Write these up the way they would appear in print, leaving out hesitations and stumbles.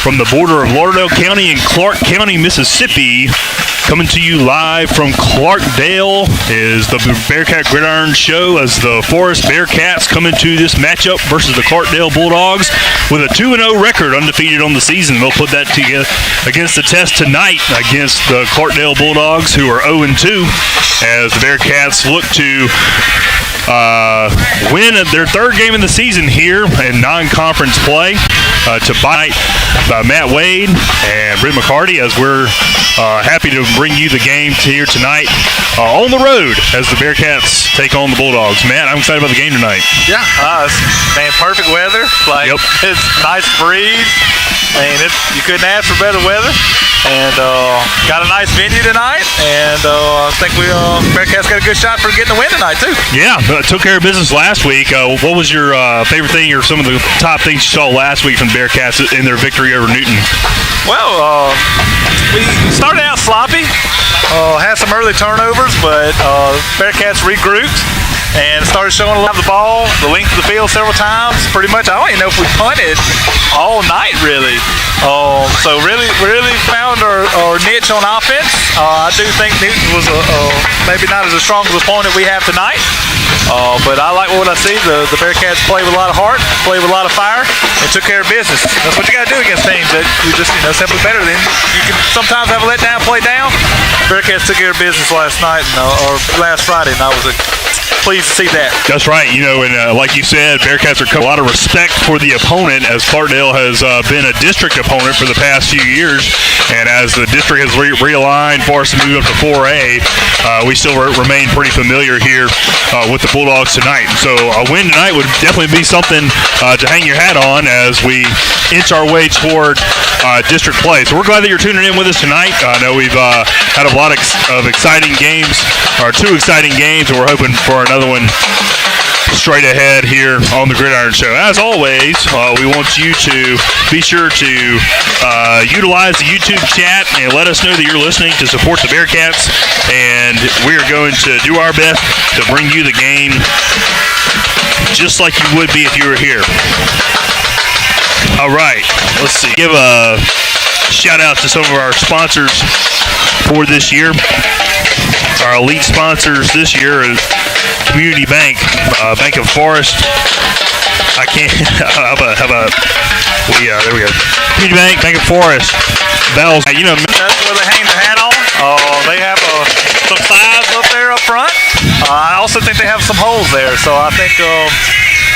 from the border of Lauderdale County and Clark County, Mississippi. Coming to you live from Clarkdale is the Bearcat Gridiron Show as the Forest Bearcats come into this matchup versus the Clarkdale Bulldogs with a 2-0 record, undefeated on the season. They'll put that together against the test tonight against the Clarkdale Bulldogs, who are 0-2, as the Bearcats look to win their third game of the season here in non-conference play to bite Matt Wade and Britt McCarty, as we're happy to bring you the game here tonight on the road as the Bearcats take on the Bulldogs. Matt, I'm excited about the game tonight. Yeah, it's perfect weather. It's nice breeze. You couldn't ask for better weather. And got a nice venue tonight, and I think Bearcats got a good shot for getting the win tonight too. Yeah, took care of business last week. What was your favorite thing, or some of the top things you saw last week from Bearcats in their victory over Newton? Well, we started out sloppy, had some early turnovers, but Bearcats regrouped and started showing a lot of the ball, the length of the field several times. Pretty much, I don't even know if we punted all night, really. So really found our niche on offense. I do think Newton was maybe not as strong as the opponent we have tonight, but I like what I see. The Bearcats play with a lot of heart, play with a lot of fire, and took care of business. That's what you got to do against teams that you just simply better than. You can sometimes have a letdown, play down. Bearcats took care of business last night or last Friday, and I was pleased to see that. That's right. And like you said, Bearcats are a lot of respect for the opponent, as Clarkdale has been a district opponent for the past few years, and as the district has realigned for us to move up to 4A, we still remain pretty familiar here with the Bulldogs tonight. So a win tonight would definitely be something to hang your hat on as we inch our way toward district play. So we're glad that you're tuning in with us tonight. I know we've had a lot of exciting games, or 2 exciting games, and we're hoping for another one straight ahead here on the Gridiron Show. As always, we want you to be sure to utilize the YouTube chat and let us know that you're listening to support the Bearcats, and we are going to do our best to bring you the game just like you would be if you were here. All right, let's see. Give a shout out to some of our sponsors for this year. Our elite sponsors this year is Community Bank, Bank of Forest. I can't. How about there we go. Community Bank, Bank of Forest, Bells. That's where they hang their hat on. They have some size up there up front. I also think they have some holes there. So I think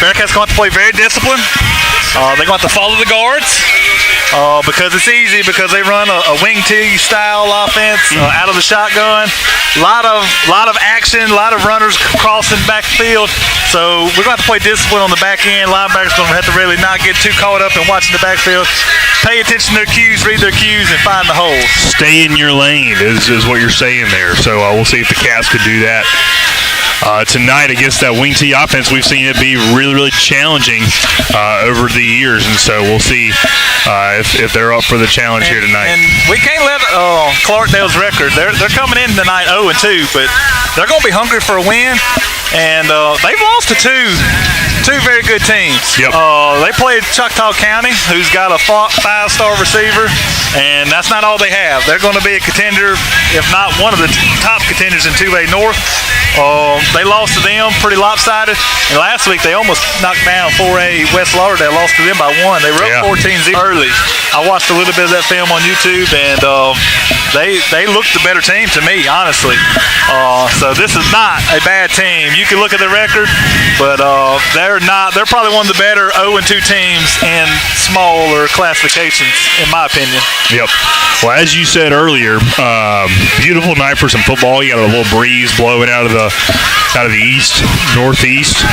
Bearcats going to play very disciplined. They're going to follow the guards. Because it's easy, because they run a wing T style offense out of the shotgun. A lot of action, a lot of runners crossing backfield. So we're going to have to play discipline on the back end. Linebackers going to have to really not get too caught up in watching the backfield. Pay attention to their cues, read their cues, and find the holes. Stay in your lane is what you're saying there. So we'll see if the Cats could do that. Tonight against that wing T offense, we've seen it be really, really challenging over the years, and so we'll see if they're up for the challenge here tonight. And we can't let Clarkdale's record. They're coming in tonight 0-2, but they're going to be hungry for a win, and they've lost to two very good teams. Yep. They played Choctaw County, who's got a 5-star receiver, and that's not all they have. They're going to be a contender, if not one of the top contenders in 2A North. They lost to them pretty lopsided, and last week they almost knocked down 4A West Lauderdale, lost to them by 1. They were up 14-0 early. I watched a little bit of that film on YouTube, and they looked the better team to me, honestly. So this is not a bad team. You can look at the record, but they're probably one of the better 0-2 teams in smaller classifications, in my opinion. Yep. Well, as you said earlier, beautiful night for some football. You got a little breeze blowing out of the east, northeast,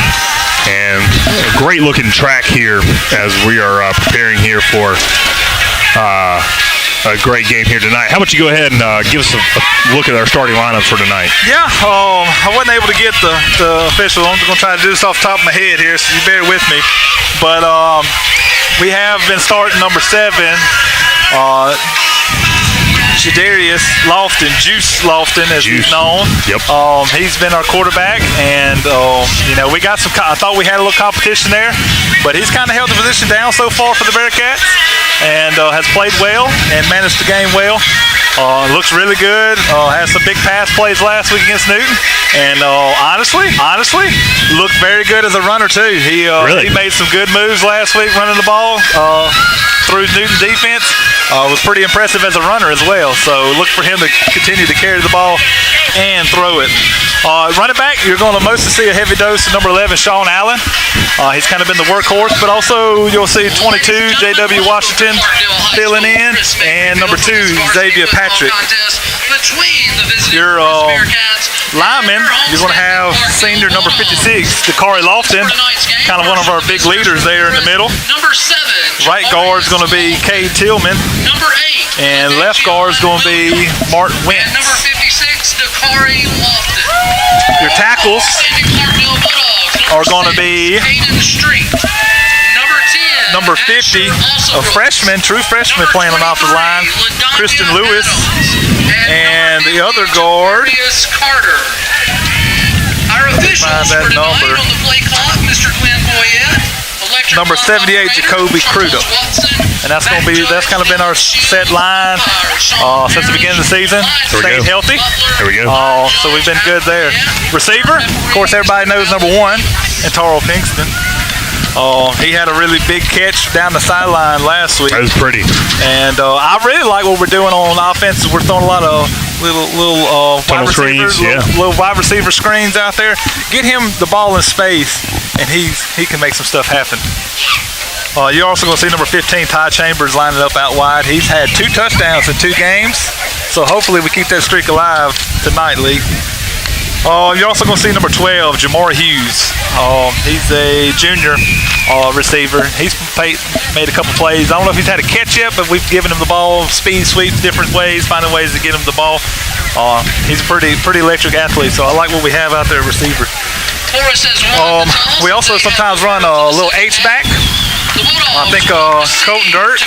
and a great looking track here as we are preparing here for a great game here tonight. How about you go ahead and give us a look at our starting lineups for tonight? Yeah, I wasn't able to get the official. I'm going to try to do this off the top of my head here, so you bear with me. But we have been starting number 7, Shadarius Lofton, Juice Lofton, as he's known. Yep. He's been our quarterback, and we got some. I thought we had a little competition there. but he's kind of held the position down so far for the Bearcats and has played well and managed the game well. Looks really good. Has some big pass plays last week against Newton, and honestly, looked very good as a runner too. He made some good moves last week running the ball through Newton defense. Was pretty impressive as a runner as well. So look for him to continue to carry the ball and throw it. Running back, you're going to mostly see a heavy dose of number 11, Sean Allen. He's kind of been the workhorse, but also you'll see 22, J.W. Washington filling in, and number 2, Xavier Patrick. Your lineman, you're going to have senior number 56, Dakari Lofton, kind of one of our big leaders there in the middle. Right guard is going to be Cade Tillman, and left guard is going to be Martin Wentz. Your tackles are going to be number 50, a freshman, true freshman playing on the offensive line, Kristen Lewis, and the other guard, find that number, number 78, Jacoby Crudup. And that's kind of been our set line since the beginning of the season. Stayed healthy. There we go. So we've been good there. Receiver, of course, everybody knows number 1, and Taro Pinkston. He had a really big catch down the sideline last week. That was pretty. And I really like what we're doing on offense. We're throwing a lot of little wide receivers, little wide receiver screens out there. Get him the ball in space, and he can make some stuff happen. You're also going to see number 15, Ty Chambers, lining up out wide. He's had 2 touchdowns in 2 games, so hopefully we keep that streak alive tonight, Lee. You're also going to see number 12, Jamar Hughes. He's a junior receiver. He's made a couple plays. I don't know if he's had a catch yet, but we've given him the ball, speed sweeps, different ways, finding ways to get him the ball. He's a pretty electric athlete, so I like what we have out there at receiver. We also sometimes run a little H-back. I think Colton Dirt,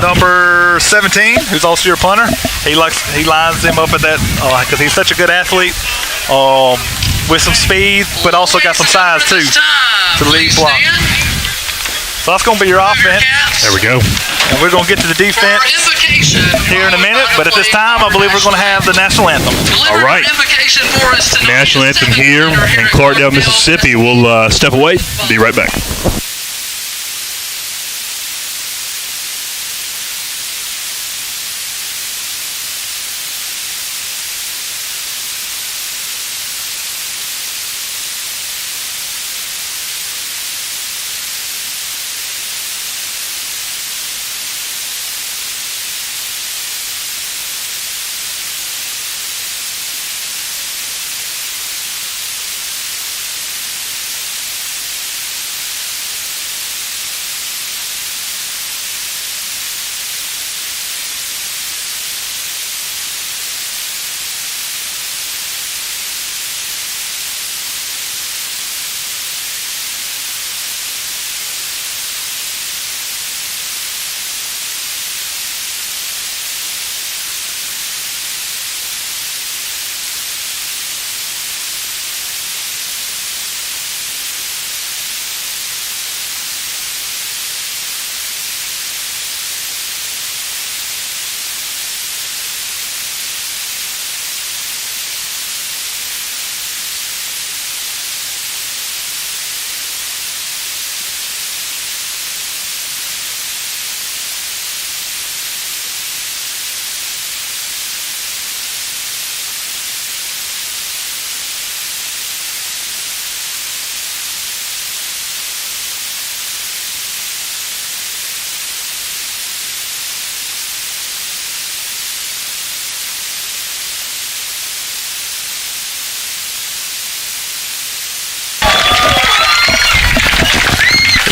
number 17, who's also your punter, he lines him up at that because he's such a good athlete with some speed, but also got some size too to lead block. So that's going to be your offense. There we go. And we're going to get to the defense here in a minute, but at this time, I believe we're going to have the national anthem. All right. National anthem here in Clarkdale, Mississippi. We'll step away. Be right back.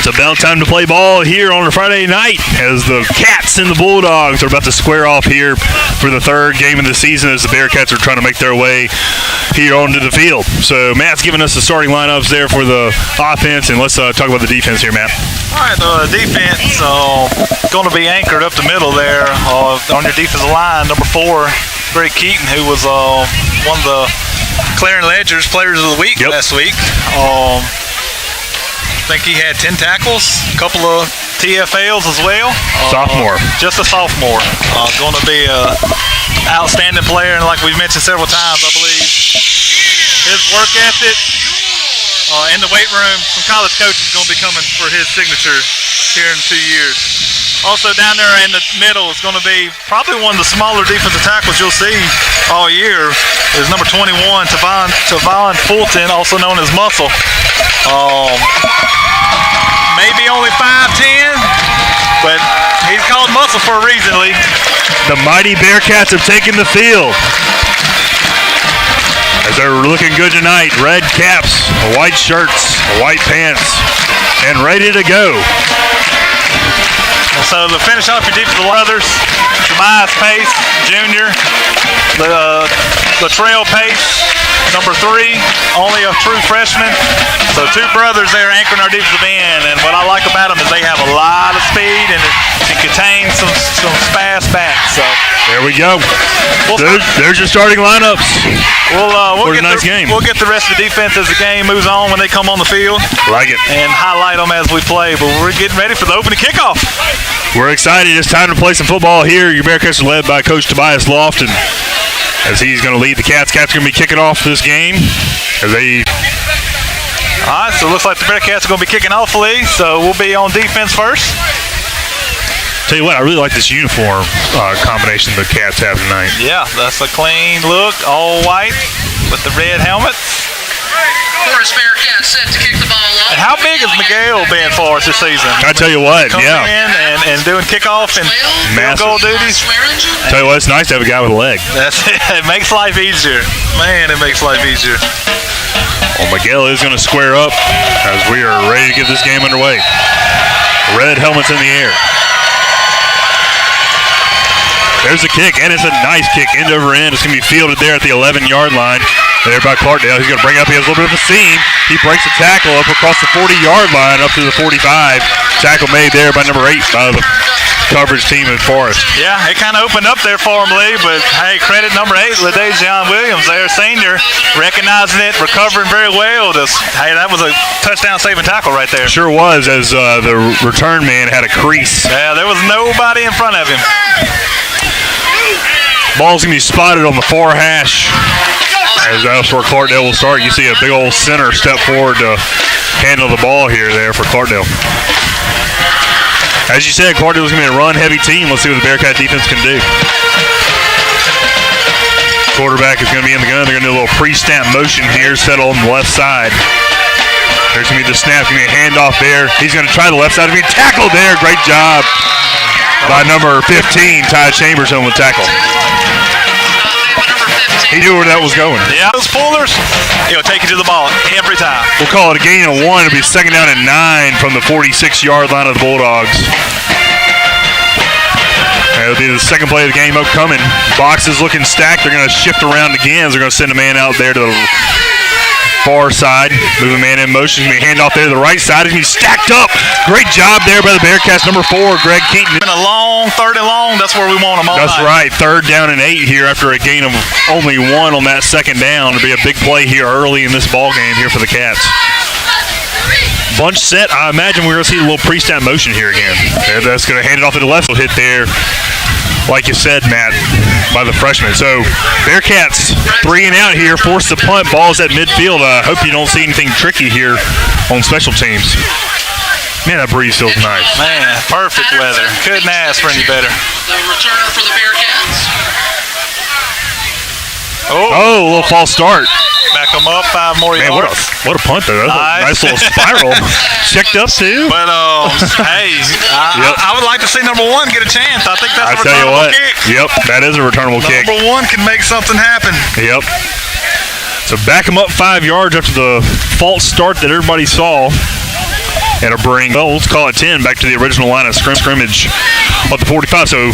It's about time to play ball here on a Friday night as the Cats and the Bulldogs are about to square off here for the 3rd game of the season as the Bearcats are trying to make their way here onto the field. So Matt's giving us the starting lineups there for the offense, and let's talk about the defense here, Matt. All right, the defense going to be anchored up the middle there on your defensive line. Number 4, Greg Keaton, who was one of the Clarion Ledger's Players of the Week last week. think he had 10 tackles, a couple of TFLs as well. Sophomore. Just a sophomore. Going to be an outstanding player, and like we've mentioned several times, I believe his work ethic in the weight room, some college coaches is going to be coming for his signature here in 2 years. Also down there in the middle is going to be probably one of the smaller defensive tackles you'll see all year is number 21, Tavon Fulton, also known as Muscle. Maybe only 5'10", but he's called Muscle for a reason, Lee. The mighty Bearcats have taken the field. As they're looking good tonight, red caps, white shirts, white pants, and ready to go. So to finish off your defensive others, Tobias Pace, Jr., Latrell Pace, number 3, only a true freshman. So 2 brothers there anchoring our defensive end, and what I like about them is they have a lot of speed and it contains some fast backs. So there we go. There's your starting lineups. We'll get nice game. We'll get the rest of the defense as the game moves on when they come on the field. Like it. And highlight them as we play. But we're getting ready for the opening kickoff. We're excited. It's time to play some football here. Your Bearcats are led by Coach Tobias Lofton as he's going to lead the Cats. Cats are going to be kicking off this game as they... All right, so it looks like the Bearcats are going to be kicking off, Lee. So we'll be on defense first. Tell you what, I really like this uniform combination the Cats have tonight. Yeah, that's a clean look, all white with the red helmets. Forest Bearcats set to kick the ball off. And how big has Miguel been for us this season? I tell you what, Coming in and doing kickoff and field goal duties. Tell you what, it's nice to have a guy with a leg. That's it. It makes life easier. Man, it makes life easier. Well, Miguel is going to square up as we are ready to get this game underway. Red helmets in the air. There's a kick, and it's a nice kick, end over end. It's going to be fielded there at the 11-yard line. There by Clarkdale. He's going to bring up. He has a little bit of a seam. He breaks a tackle up across the 40-yard line up to the 45. Tackle made there by number 8 by the coverage team in Forest. Yeah, it kind of opened up there for him, Lee, but hey, credit number 8, LaDajon Williams there, senior, recognizing it, recovering very well. Hey, that was a touchdown-saving tackle right there. Sure was, as the return man had a crease. Yeah, there was nobody in front of him. Ball's going to be spotted on the far hash. As that's where Clarkdale will start. You see a big old center step forward to handle the ball there for Clarkdale. As you said, Clarkdale's going to be a run-heavy team. Let's see what the Bearcat defense can do. Quarterback is going to be in the gun. They're going to do a little pre-snap motion here, settle on the left side. There's going to be the snap. Going to be a handoff there. He's going to try the left side. He's going to be tackled there. Great job by number 15, Ty Chambers on the tackle. He knew where that was going. Yeah, those pullers, he'll take you to the ball every time. We'll call it a gain of 1. It'll be 2nd down and 9 from the 46-yard line of the Bulldogs. It'll be the second play of the game upcoming. Boxes looking stacked. They're going to shift around again. They're going to send a man out there to the far side. Move a man in motion. He's going to be hand off there to the right side. He's going to be stacked up. Great job there by the Bearcats. Number 4, Greg Keaton. Been a long, 3rd and long. That's where we want them all That's night. right. 3rd down and 8 here after a gain of only 1 on that 2nd down. It'll be a big play here early in this ball game here for the Cats. Bunch set. I imagine we're going to see a little pre-snap motion here again. And that's going to hand it off to the left. Hit there, like you said, Matt, by the freshman. So Bearcats 3 and out here. Force the punt. Ball's at midfield. I hope you don't see anything tricky here on special teams. Man, that breeze feels nice. Man, perfect weather. Couldn't ask for any better. The returner for the Bearcats. Oh, a little false start. Back them up 5 more Man, yards. what a punt there. That's a nice little spiral. Checked up too. But hey, I would like to see number 1 get a chance. I think that's a returnable kick. Yep, that is a returnable kick. Number 1 can make something happen. Yep. So back them up 5 yards after the false start that everybody saw. And a bring, well, let's call it 10, back to the original line of scrimmage of the 45. So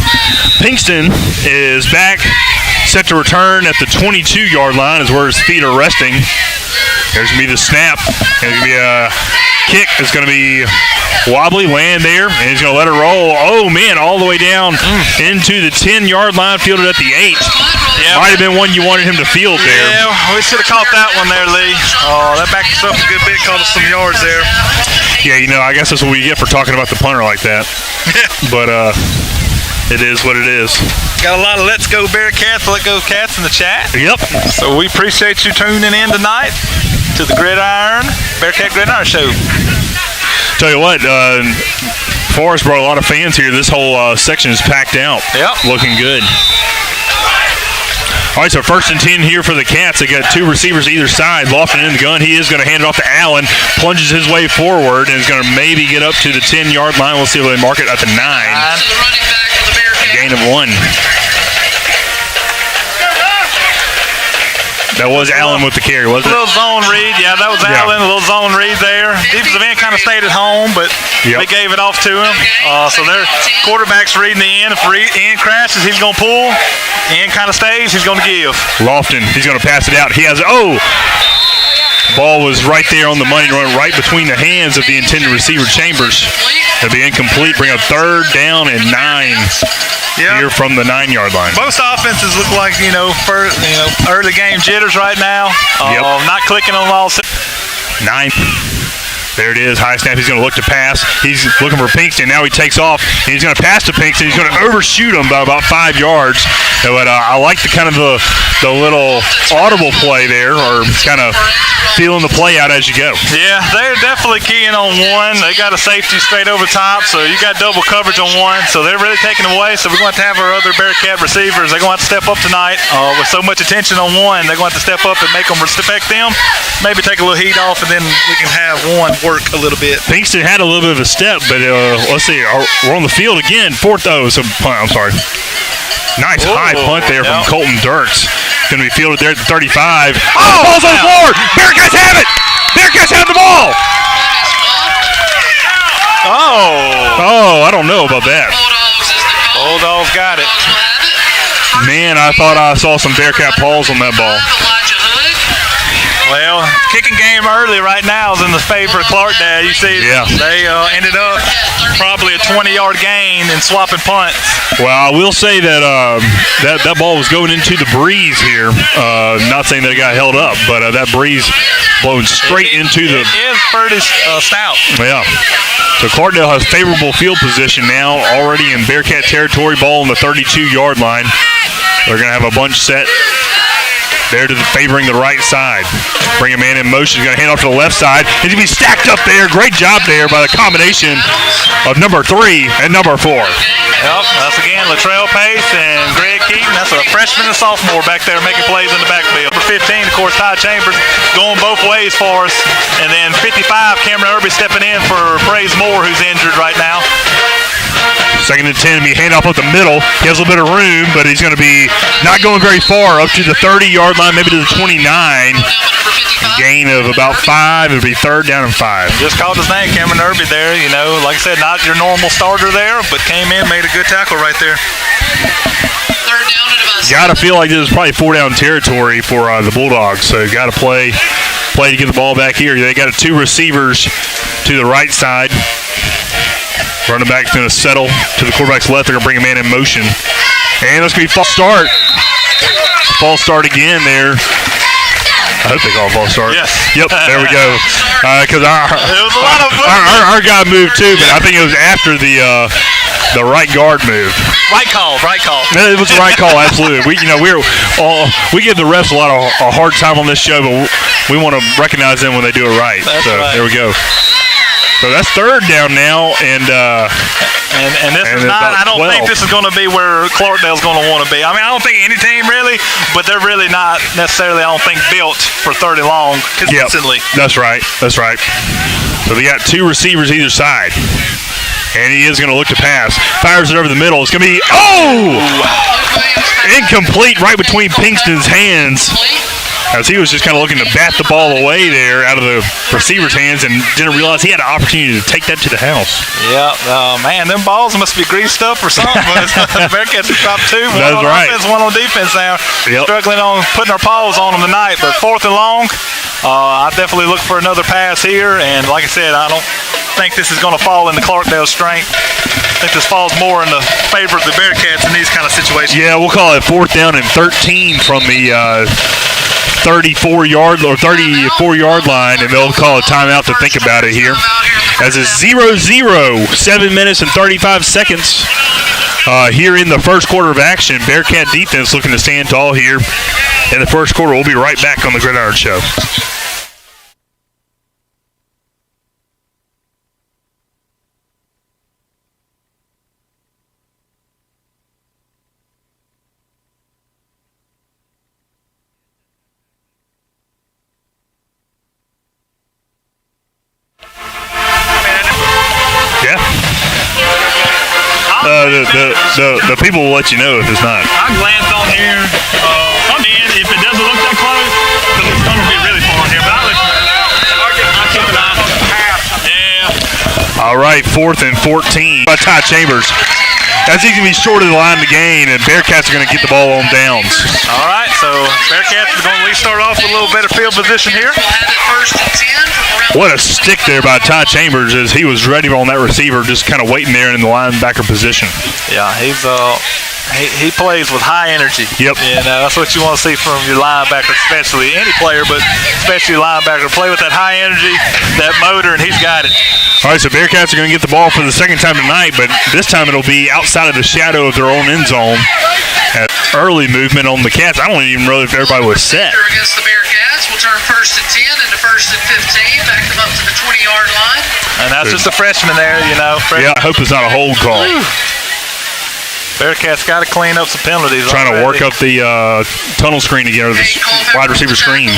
Pinkston is back, set to return at the 22-yard line is where his feet are resting. There's going to be the snap. There's going to be a kick. It's going to be wobbly, land there, and he's going to let it roll. Oh, man, all the way down into the 10-yard line, fielded at the 8. Yeah. Might have been one you wanted him to field there. Yeah, we should have caught that one there, Lee. Oh, that backed us up a good bit, caught us some yards there. Yeah, I guess that's what we get for talking about the punter like that. But it is what it is. Got a lot of Let's Go Bearcats, Let Go Cats in the chat. Yep. So we appreciate you tuning in tonight to the Bearcat Gridiron Show. Tell you what, Forrest brought a lot of fans here. This whole section is packed out. Yep. Looking good. All right, so 1st and 10 here for the Cats. They got 2 receivers either side. Lofton in the gun. He is going to hand it off to Allen. Plunges his way forward and is going to maybe get up to the 10-yard line. We'll see if they mark it at the 9. To the running back of the Bearcats. Gain of 1. That was Allen with the carry, wasn't it? A little zone read. Yeah, that was Allen. A little zone read there. Defensive end kind of stayed at home, but they gave it off to him. So their quarterback's reading the end. If end crashes, he's going to pull. End kind of stays, he's going to give. Lofton, he's going to pass it out. He has, ball was right there on the money run, right between the hands of the intended receiver, Chambers. It'll be incomplete. Bring up 3rd down and 9 here from the 9-yard line. Most offenses look like, early game jitters right now. Not clicking on all. 9th. There it is, high snap. He's going to look to pass. He's looking for Pinkston. Now he takes off. And he's going to pass to Pinkston. He's going to overshoot him by about 5 yards. But I like the kind of the little audible play there, or kind of feeling the play out as you go. Yeah, they're definitely keying on 1. They got a safety straight over top, so you got double coverage on 1. So they're really taking away. So we're going to have our other Bearcat receivers. They're going to have to step up tonight with so much attention on 1. They're going to have to step up and make them respect them. Maybe take a little heat off, and then we can have 1 work a little bit. Pinkston had a little bit of a step, but let's see. We're on the field again. 4th. I'm sorry. Nice high punt there from Colton Dirks. Going to be fielded there at the 35. Ball's on the floor. Bearcats have it. Bearcats have the ball. I don't know about that. Bulldogs got it. Man, I thought I saw some Bearcat paws on that ball. Well, kicking game early right now is in the favor of Clarkdale. You see, they ended up probably a 20-yard gain in swapping punts. Well, I will say that that ball was going into the breeze here. Not saying that it got held up, but that breeze blowing straight into the. It is pretty stout. Yeah. So Clarkdale has favorable field position now, already in Bearcat territory. Ball on the 32-yard line. They're going to have a bunch set. There to favoring the right side. Bring a man in motion. He's going to hand off to the left side. He's going to be stacked up there. Great job there by the combination of number 3 and number 4. Yep, that's again Latrell Pace and Greg Keaton. That's a freshman and sophomore back there making plays in the backfield. Number 15, of course, Ty Chambers going both ways for us. And then 55, Cameron Irby stepping in for Praise Moore, who's injured right now. 2nd and 10, he hand off up the middle. He has a little bit of room, but he's going to be not going very far, up to the 30-yard line, maybe to the 29. Gain of about 5. It'll be 3rd down and 5. Just called his name, Cameron Irby there. Like I said, not your normal starter there, but came in, made a good tackle right there. 3rd down and about 6. Got to feel like this is probably 4-down territory for the Bulldogs, so got to play to get the ball back here. They got 2 receivers to the right side. Running back's going to settle to the quarterback's left. They're going to bring a man in motion. And that's going to be false start. False start again there. I hope they call it false start. Yes. Yep, there we go. Because our guy moved too, but I think it was after the right guard moved. Right call. It was the right call, absolutely. We give the refs a hard time on this show, but we want to recognize them when they do it right. That's right. There we go. So that's 3rd down now, and this is not. I don't think this is going to be where Clarkdale's going to want to be. I mean, I don't think any team really, but they're really not necessarily. I don't think built for 3rd and long consistently. Yep, that's right. So they got 2 receivers either side, and he is going to look to pass. Fires it over the middle. It's going to be incomplete right between Pinkston's hands. As he was just kind of looking to bat the ball away there out of the receiver's hands and didn't realize he had an opportunity to take that to the house. Yeah, man, them balls must be greased up or something. The Bearcats have dropped 2. One That's on right. offense, one on defense now. Yep. Struggling on putting our paws on them tonight. But 4th and long, I definitely look for another pass here. And like I said, I don't think this is going to fall into Clarkdale's strength. I think this falls more in the favor of the Bearcats in these kind of situations. Yeah, we'll call it 4th down and 13 from the 34-yard line, and they'll call a timeout to think about it here. as it's 0-0, 7 minutes and 35 seconds here in the first quarter of action. Bearcat defense looking to stand tall here in the first quarter. We'll be right back on the Gridiron Show. The people will let you know if it's not. I glanced on here. If it doesn't look that close, because it's going to be really far here. But I'll keep an eye on the pass. Yeah. All right, 4th and 14 by Ty Chambers. As he's going to be short of the line to gain, and Bearcats are going to get the ball on downs. All right, so Bearcats are going to at least start off with a little better field position here. What a stick there by Ty Chambers as he was ready on that receiver, just kind of waiting there in the linebacker position. Yeah, he's he plays with high energy. Yep. And that's what you want to see from your linebacker, especially any player, but especially linebacker. Play with that high energy, that motor, and he's got it. All right, so Bearcats are going to get the ball for the second time tonight, but this time it'll be outside of the shadow of their own end zone. Early movement on the Cats. I don't even know if everybody was set. Against the Bearcats, we'll turn 1st and 10 into 1st and 15. Back them up to the 20-yard line. And that's just a freshman there, you know. Yeah, I hope it's not a hold call. Bearcats got to clean up some penalties. Trying to work up the tunnel screen again, or the wide receiver screen.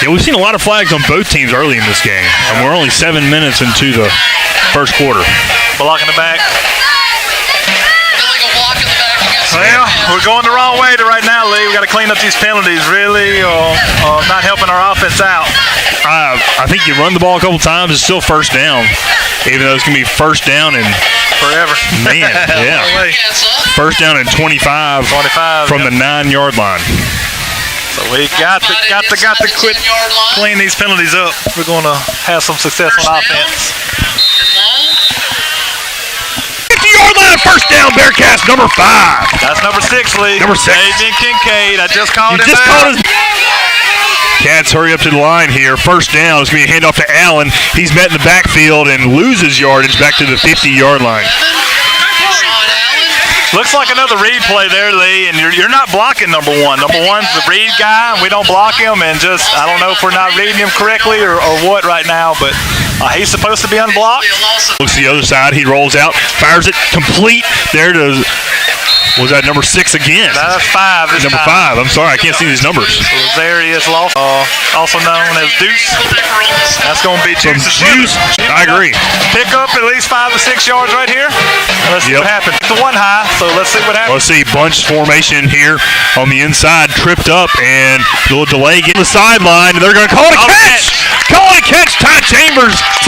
Yeah, we've seen a lot of flags on both teams early in this game, and we're only 7 minutes into the first quarter. Blocking the back. Illegal block in the back against the Well, Bearcats. we're going the wrong way right now, Lee. We got to clean up these penalties, really, not helping our offense out. I think you run the ball a couple times, it's still first down, even though it's going to be first down and Forever. man, yeah. Bearcats up. First down and 25 from the 9-yard line. So we got to quit clean these penalties up. We're going to have some success on offense. 50-yard line, first down, Bearcats, number 5. That's number 6, Lee. Number 6. Adrian Kincaid. I just called him Called his Cats hurry up to the line here. First down. It's going to be a handoff to Allen. He's met in the backfield and loses yardage back to the 50-yard line. Looks like another read play there, Lee, and you're not blocking number 1. Number 1's the read guy, and we don't block him, and just, I don't know if we're not reading him correctly or what right now, but he's supposed to be unblocked. Looks to the other side. He rolls out, fires it complete there to, was that number 6 again? That's 5 this Number time. 5. I'm sorry, I can't see these numbers. So there he is, also known as Deuce. That's going to be Juice's brother. I agree. Pick up at least 5 to 6 yards right here. Let's see what happens. It's a 1 high, so let's see what happens. Let's see, bunch formation here on the inside, tripped up, and a little delay getting the sideline, and they're going to call it a catch! Call it a catch! Ty Chambers tipped